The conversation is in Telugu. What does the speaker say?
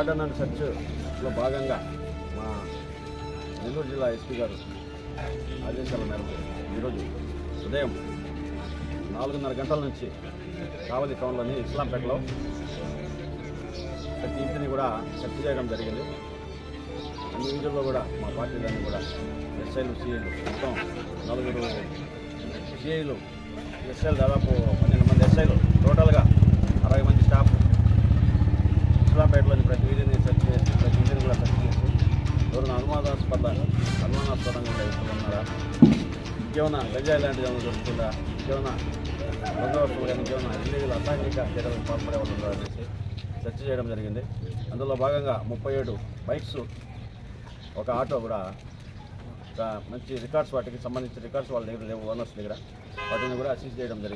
కార్డన్ అండ్ సెర్చ్లో భాగంగా మా నెల్లూరు జిల్లా ఎస్పీ గారు ఆదేశాల మేరకు ఈరోజు ఉదయం 4:30 గంటల నుంచి కావలి టౌన్లోని ఇస్లాంపేటలో ప్రతి ఇంటిని కూడా సెర్చ్ చేయడం జరిగింది. అన్ని ఇంటిల్లో కూడా మా పార్టీలన్నీ కూడా ఎస్ఐలు సిఐలు మొత్తం 4 సిఐలు ఎస్ఐలు దాదాపు 12 మంది ఎస్ఐలు టోటల్గా 60 మంది స్టాఫ్ ఇస్లాంపేటలోని ప్రతి వీధిని సెర్చ్ చేసి ప్రతి ఇంటిని కూడా సెర్చ్ చేసి ఎవరైనా అనుమానాస్పదంగా వ్యక్తులు ఉన్నారా, ఇంకేమైనా గంజాయి లాంటిది ఏమైనా దొరుకుతుందా, ఇంకేమైనా బందోబస్తులు కానీ ఇంకేమైనా ఇల్లీగల్ అసాంఘిక చర్యలకు పాల్పడే వాళ్ళు ఉన్నారా అనేసి సెర్చ్ చేయడం జరిగింది. అందులో భాగంగా 37 బైక్స్, ఒక ఆటో కూడా మంచి రికార్డ్స్, వాటికి సంబంధించిన రికార్డ్స్ వాళ్ళ దగ్గర లేవు, ఓనర్స్ దగ్గర, వాటిని కూడా సీజ్ చేయడం జరిగింది.